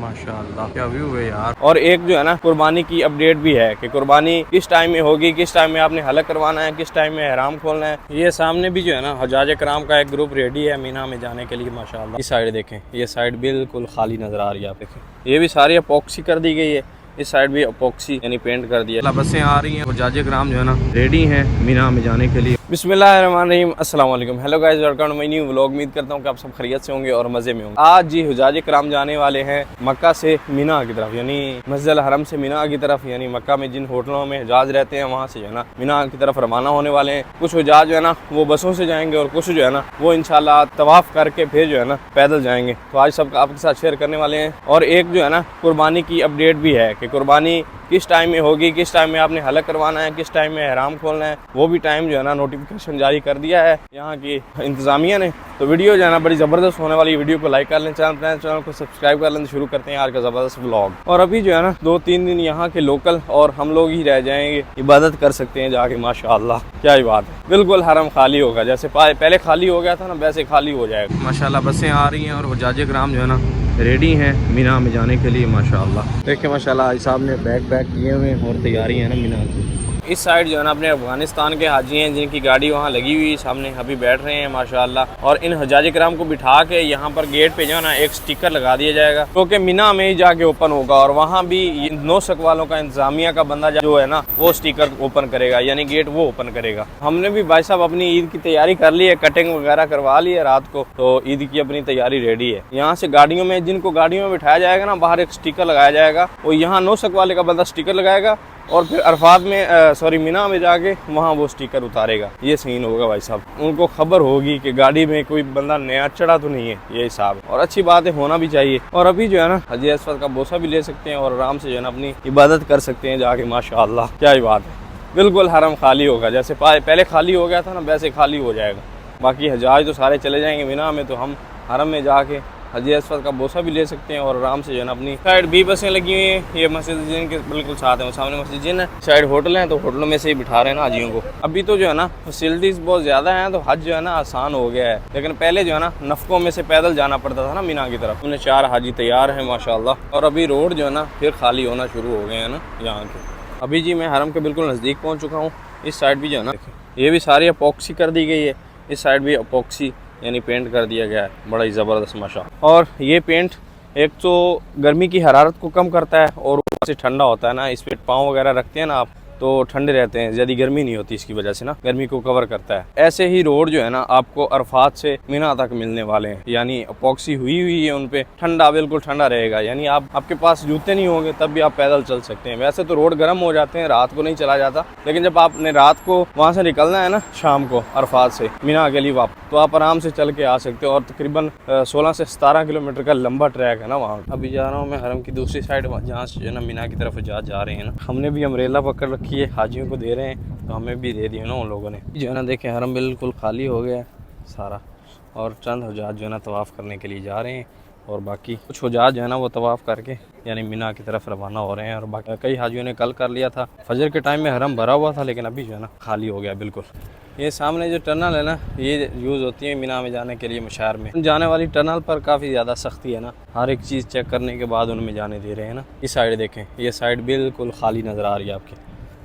माशाअल्लाह क्या व्यू है यार। और एक जो है ना कुर्बानी की अपडेट भी है कि कुर्बानी किस टाइम में होगी, किस टाइम में आपने हलक करवाना है, किस टाइम में एहराम खोलना है। ये सामने भी जो है ना हजाज कराम का एक ग्रुप रेडी है मीना में जाने के लिए माशाअल्लाह। इस साइड देखें, ये साइड बिल्कुल खाली नजर आ रही है, आप देखें ये भी सारी अपॉक्सी कर दी गई है, इस साइड भी अपॉक्सी यानी पेंट कर दिया। बसें आ रही हैं, हजाज कराम जो है ना रेडी हैं मीना में जाने के लिए। बिस्मिल्लाहिर्रहमानिर्रहीम, अस्सलाम वालेकुम, hello guys, welcome to my new vlog. उम्मीद करता हूँ कि आप सब खैरियत से होंगे और मज़े में होंगे। आज जी हजाज कराम जाने वाले हैं मक्का से मीना की तरफ, यानी मस्जिद हरम से मीना की तरफ, यानी मक्का में जिन होटलों में हजाज रहते हैं वहाँ से जो है ना मीना की तरफ रवाना होने वाले हैं। कुछ हजाज जो है ना वो बसों से जाएंगे और कुछ जो है ना वो इंशाल्लाह तवाफ़ करके फिर जो है ना पैदल जाएंगे। तो आज सब आपके साथ शेयर करने वाले हैं। और एक जो है ना कुर्बानी की अपडेट भी है कि कुर्बानी किस टाइम में होगी, किस टाइम में आपने हलक करवाना है, किस टाइम में एहराम खोलना है, वो भी टाइम जो है ना नोटिफिकेशन जारी कर दिया है यहाँ की इंतज़ामिया ने। तो वीडियो जो है ना बड़ी ज़बरदस्त होने वाली, वीडियो को लाइक कर लें, चैनल को सब्सक्राइब कर लें। शुरू करते हैं आज का ज़बरदस्त व्लॉग। और अभी जो है ना 2-3 दिन यहाँ के लोकल और हम लोग ही रह जाएंगे, इबादत कर सकते हैं जाके। माशाअल्लाह क्या ही बात है, बिल्कुल हरम खाली होगा, जैसे पहले खाली हो गया था ना वैसे खाली हो जाएगा माशाअल्लाह। बसें आ रही हैं और हजाज कराम जो है ना रेडी हैं मीना में जाने के लिए माशाअल्लाह। देखिए माशाअल्लाह साहब ने बैग किए हुए हैं और तैयारी है ना मीना की। इस साइड जो है ना अपने अफगानिस्तान के हाजी हैं जिनकी गाड़ी वहाँ लगी हुई सामने अभी बैठ रहे हैं माशाअल्लाह। और इन हजाज कराम को बिठा के यहाँ पर गेट पे जो है ना एक स्टिकर लगा दिया जाएगा क्योंकि मीना में ही जाके ओपन होगा। और वहाँ भी 9 शक वालों का इंतजामिया का बंदा जो है ना वो स्टिकर ओपन करेगा, यानी गेट वो ओपन करेगा। हमने भी भाई साहब अपनी ईद की तैयारी कर ली है, कटिंग वगैरह करवा ली है रात को, तो ईद की अपनी तैयारी रेडी है। यहाँ से गाड़ियों में जिनको गाड़ियों में बिठाया जाएगा ना बाहर एक स्टिकर लगाया जाएगा, और यहाँ 9 शक वाले का बंदा स्टिकर लगाएगा और फिर अरफात में मीना में जाके वहाँ वो स्टिकर उतारेगा। ये सीन होगा भाई साहब, उनको खबर होगी कि गाड़ी में कोई बंदा नया चढ़ा तो नहीं है, ये हिसाब है। और अच्छी बात है, होना भी चाहिए। और अभी जो है ना हजी अस्वद का बोसा भी ले सकते हैं और आराम से जो है ना अपनी इबादत कर सकते हैं जाके माशाअल्लाह क्या ही बात है। बिल्कुल हरम खाली होगा, जैसे पहले खाली हो गया था ना वैसे खाली हो जाएगा। बाकी हजाज तो सारे चले जाएंगे मीना में, तो हम हरम में जाके हजी अस्वद का बोसा भी ले सकते हैं और आराम से जो है ना अपनी साइड भी बसें लगी हुई हैं। ये मस्जिद जिन के बिल्कुल साथ है, वो सामने मस्जिद जिन है, साइड होटल हैं, तो होटलों में से ही बिठा रहे हैं ना हाजियों को। अभी तो जो है ना फैसिलिटीज़ बहुत ज़्यादा हैं, तो हज जो है ना आसान हो गया है। लेकिन पहले जो है ना नफ़कों में से पैदल जाना पड़ता था ना मीना की तरफ। उन्हें 4 हाजी तैयार हैं माशाअल्लाह। और अभी रोड जो है ना फिर खाली होना शुरू हो गए हैं ना यहाँ के। अभी जी मैं हरम के बिल्कुल नज़दीक पहुँच चुका हूँ। इस साइड भी जो है ना ये भी सारी अपॉक्सी कर दी गई है, इस साइड भी अपॉक्सी यानी पेंट कर दिया गया है, बड़ा ही ज़बरदस्त माशाअल्लाह। और ये पेंट एक तो गर्मी की हरारत को कम करता है और ऊपर से ठंडा होता है ना, इस पर पाँव वगैरह रखते हैं ना आप तो ठंडे रहते हैं, ज़्यादा गर्मी नहीं होती इसकी वजह से ना, गर्मी को कवर करता है। ऐसे ही रोड जो है ना आपको अरफात से मीना तक मिलने वाले हैं, यानी अपॉक्सी हुई है उन पे, ठंडा बिल्कुल ठंडा रहेगा। यानी आपके पास जूते नहीं होंगे तब भी आप पैदल चल सकते हैं। वैसे तो रोड गर्म हो जाते हैं, रात को नहीं चला जाता, लेकिन जब आपने रात को वहाँ से निकलना है ना शाम को अरफात से मीना के लिए वापस, तो आप आराम से चल के आ सकते हो। और तकरीबन 16 से 17 किलोमीटर का लंबा ट्रैक है ना वहाँ। अभी जा रहा हूँ मैं हरम की दूसरी साइड, जहाँ से जो है ना मीना की तरफ जा रहे हैं ना। हमने भी अम्ब्रेला पकड़ रखी है, हाजियों को दे रहे हैं, तो हमें भी दे दिए ना उन लोगों ने। जो है ना देखें हरम बिल्कुल खाली हो गया है सारा, और चंद हुजाज जो है ना तवाफ़ करने के लिए जा रहे हैं, और बाकी कुछ हुजाज जो है ना वो तवाफ़ करके यानी मीना की तरफ रवाना हो रहे हैं। और बाकी कई हाजियों ने कल कर लिया था, फजर के टाइम में हरम भरा हुआ था, लेकिन अभी जो है ना खाली हो गया बिल्कुल। ये सामने जो टनल है ना ये यूज़ होती है मीना में जाने के लिए। मशार में जाने वाली टनल पर काफ़ी ज़्यादा सख्ती है ना, हर एक चीज़ चेक करने के बाद उनमें जाने दे रहे हैं ना। इस साइड देखें, ये साइड बिल्कुल खाली नज़र आ रही है आपकी,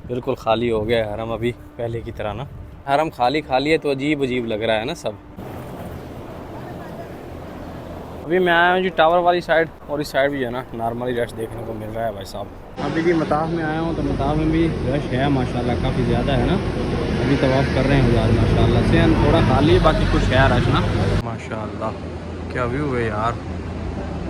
बिल्कुल खाली हो गया है हरम अभी पहले की तरह ना। हरम खाली है तो अजीब लग रहा है ना सब। अभी मैं आया हूँ जी टावर वाली साइड, और इस साइड भी जो है ना नॉर्मली रश देखने को मिल रहा है भाई साहब। अभी जी मताफ में आया हूँ, तो मताफ में भी रश है माशाल्लाह, काफ़ी ज़्यादा है ना। अभी तवाफ़ कर रहे हैं हुजाज माशाल्लाह से, थोड़ा खाली है, बाकी कुछ है रश ना माशाल्लाह। क्या व्यू है यार।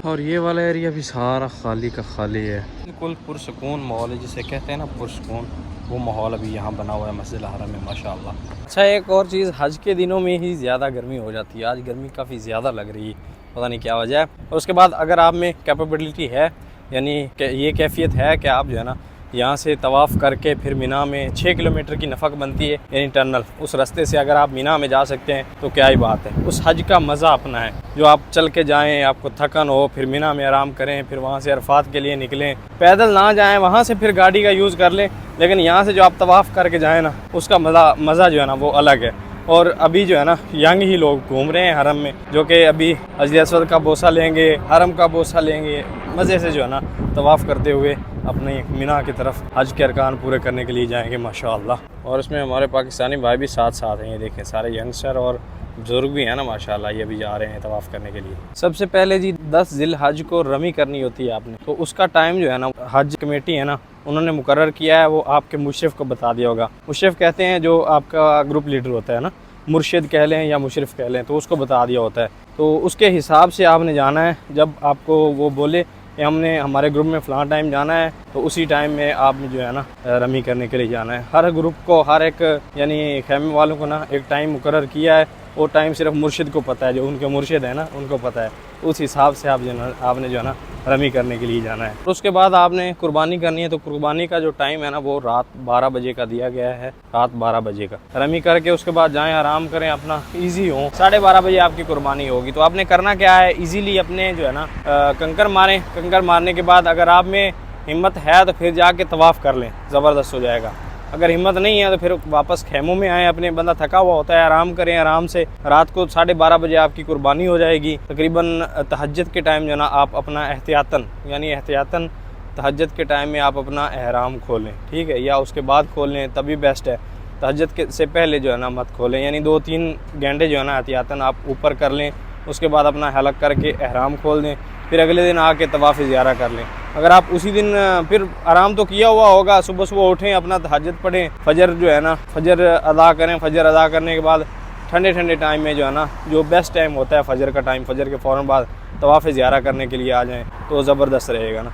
और ये वाला एरिया भी सारा खाली का खाली है, बिल्कुल पुरसकून माहौल है, जिसे कहते हैं ना पुरसकून, वो माहौल अभी यहाँ बना हुआ है मस्जिद हरम में माशाल्लाह। अच्छा एक और चीज़, हज के दिनों में ही ज़्यादा गर्मी हो जाती है, आज गर्मी काफ़ी ज़्यादा लग रही है, पता नहीं क्या वजह है। और उसके बाद अगर आप में कैपेबिलिटी है, यानी ये कैफियत है कि आप जो है ना यहाँ से तवाफ़ करके फिर मीना में 6 किलोमीटर की नफ़क बनती है यानी टनल, उस रास्ते से अगर आप मीना में जा सकते हैं तो क्या ही बात है। उस हज का मज़ा अपना है, जो आप चल के जाएं, आपको थकन हो, फिर मीना में आराम करें, फिर वहाँ से अरफात के लिए निकलें, पैदल ना जाएं, वहाँ से फिर गाड़ी का यूज़ कर लें, लेकिन यहाँ से जो आप तवाफ़ करके जाएँ ना उसका मज़ा जो है ना वो अलग है। और अभी जो है ना यंग ही लोग घूम रहे हैं हरम में, जो कि अभी हजरत अस्वद का बोसा लेंगे, हरम का बोसा लेंगे, मज़े से जो है ना तवाफ़ करते हुए अपनी मीना की तरफ हज के अरकान पूरे करने के लिए जाएंगे माशाअल्लाह। और इसमें हमारे पाकिस्तानी भाई भी साथ साथ हैं, ये देखें सारे यंगस्टर और बुजुर्ग भी हैं ना माशाल्लाह, ये भी जा रहे हैं तवाफ़ करने के लिए। सबसे पहले जी 10 ज़िल हज को रमी करनी होती है आपने, तो उसका टाइम जो है ना हज कमेटी है ना उन्होंने मुकर्रर किया है, वो आपके मुशरिफ को बता दिया होगा। मुशरिफ कहते हैं जो आपका ग्रुप लीडर होता है ना, मुर्शिद कह लें या मुशरिफ कह लें, तो उसको बता दिया होता है। तो उसके हिसाब से आपने जाना है, जब आपको वो बोले कि हमने हमारे ग्रुप में फ़लाँ टाइम जाना है, तो उसी टाइम में आप जो है ना रमी करने के लिए जाना है। हर ग्रुप को, हर एक यानी खैमे वालों को ना एक टाइम मुकर्रर किया है, वो टाइम सिर्फ मुर्शिद को पता है, जो उनके मुर्शिद है ना उनको पता है। उस हिसाब से आपने जो है ना रमी करने के लिए जाना है। तो उसके बाद आपने कुर्बानी करनी है, तो कुर्बानी का जो टाइम है ना वो रात 12 बजे का दिया गया है, रात 12 बजे का। रमी करके उसके बाद जाएं, आराम करें, अपना ईजी हो। 12:30 बजे आपकी कुर्बानी होगी। तो आपने करना क्या है, ईजीली अपने जो है ना कंकर मारें। कंकर मारने के बाद अगर आप में हिम्मत है तो फिर जाके तवाफ़ कर लें, ज़बरदस्त हो जाएगा। अगर हिम्मत नहीं है तो फिर वापस खेमों में आएँ, अपने बंदा थका हुआ होता है, आराम करें आराम से। रात को 12:30 बजे आपकी कुर्बानी हो जाएगी। तकरीबन तहज्जुद के टाइम जो है ना आप अपना एहतियातन तहज्जुद के टाइम में आप अपना एहराम खोलें, ठीक है, या उसके बाद खोल लें तभी बेस्ट है। तहज्जुद से पहले जो है ना मत खोलें, यानी 2-3 घंटे जो है ना एहतियातन आप ऊपर कर लें, उसके बाद अपना हलक करके एहराम खोल दें, फिर अगले दिन आके तवाफ़ ज़ियारा कर लें। अगर आप उसी दिन फिर आराम तो किया हुआ होगा, सुबह उठें, अपना तहज्जुद पढ़ें, फजर जो है ना फजर अदा करें। फजर अदा करने के बाद ठंडे टाइम में जो है ना जो बेस्ट टाइम होता है फजर का टाइम, फजर के फ़ौरन बाद तवाफ़ ज़ियारा करने के लिए आ जाएं तो ज़बरदस्त रहेगा ना।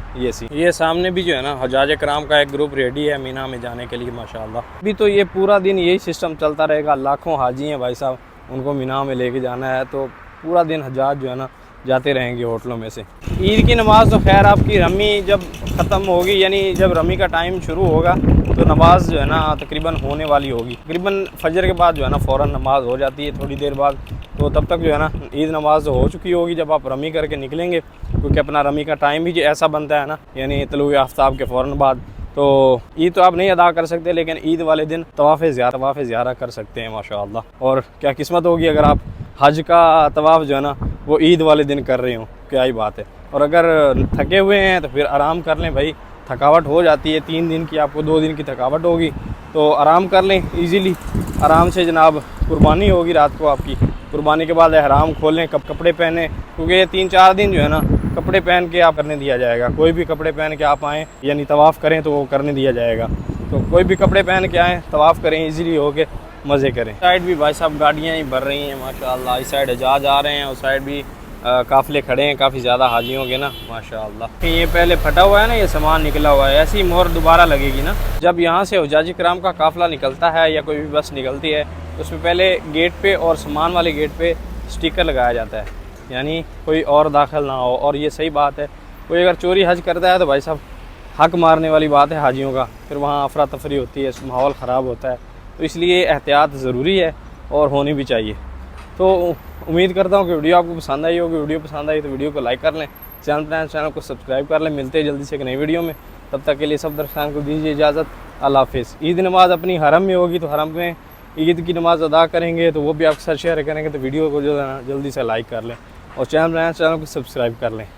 ये सामने भी जो है ना हजाज कराम का एक ग्रुप रेडी है मीना में जाने के लिए माशाअल्लाह। अभी तो ये पूरा दिन यही सिस्टम चलता रहेगा, लाखों हाजी हैं भाई साहब, उनको मीना में लेके जाना है, तो पूरा दिन हजाज जो है ना जाते रहेंगे होटलों में से। ईद की नमाज़ तो खैर आपकी रमी जब ख़त्म होगी, यानी जब रमी का टाइम शुरू होगा तो नमाज़ जो है ना तकरीबन होने वाली होगी। तकरीबन फजर के बाद जो है ना फ़ौरन नमाज़ हो जाती है थोड़ी देर बाद, तो तब तक जो है ना ईद नमाज़ हो चुकी होगी जब आप रमी करके निकलेंगे, क्योंकि अपना रमी का टाइम ही ऐसा बनता है ना, यानी तलुए आफ्ताब के फ़ौरन बाद। तो ईद तो आप नहीं अदा कर सकते, लेकिन ईद वाले दिन तवाफ़ ज़ियारा कर सकते हैं माशाअल्लाह। और क्या किस्मत होगी अगर आप हज का तवाफ़ जो है ना वो ईद वाले दिन कर रहे हो, क्या ही बात है। और अगर थके हुए हैं तो फिर आराम कर लें भाई, थकावट हो जाती है 3 दिन की, आपको 2 दिन की थकावट होगी, तो आराम कर लें ईज़िली, आराम से जनाब। कुर्बानी होगी रात को आपकी, कुर्बानी के बाद एहराम खोलें, कपड़े पहने, क्योंकि ये 3-4 दिन जो है ना कपड़े पहन के आप करने दिया जाएगा। कोई भी कपड़े पहन के आप आएँ, यानी तवाफ़ करें तो वो करने दिया जाएगा। तो कोई भी कपड़े पहन के आएँ, तवाफ़ करें, ईज़िली हो के मज़े करें। साइड भी भाई साहब गाड़ियाँ ही भर रही हैं माशाअल्लाह, इस साइड हजाज आ रहे हैं, उस साइड भी काफ़िले खड़े हैं, काफ़ी ज़्यादा हाजियों के ना माशाअल्लाह। ये पहले फटा हुआ है ना, ये सामान निकला हुआ है, ऐसी ही मोहर दोबारा लगेगी ना। जब यहाँ से हुजाज कराम का काफ़िला निकलता है या कोई भी बस निकलती है, तो उसमें पहले गेट पे और सामान वाले गेट पे स्टिकर लगाया जाता है, यानी कोई और दाखिल ना हो। और ये सही बात है, कोई अगर चोरी हज करता है तो भाई साहब हक मारने वाली बात है हाजियों का, फिर वहाँ अफरा तफरी होती है, माहौल ख़राब होता है, तो इसलिए एहतियात ज़रूरी है और होनी भी चाहिए। तो उम्मीद करता हूँ कि वीडियो आपको पसंद आई होगी। वीडियो पसंद आई तो वीडियो को लाइक कर लें, चैनल को सब्सक्राइब कर लें। मिलते हैं जल्दी से एक नई वीडियो में, तब तक के लिए सब दर्शकों को दीजिए इजाज़त। अल्लाह हाफिज़। ईद नमाज़ अपनी हरम में होगी, तो हरम में ईद की नमाज़ अदा करेंगे, तो वो भी आपके साथ शेयर करेंगे। तो वीडियो को जो है ना जल्दी से लाइक कर लें और चैनल को सब्सक्राइब कर लें।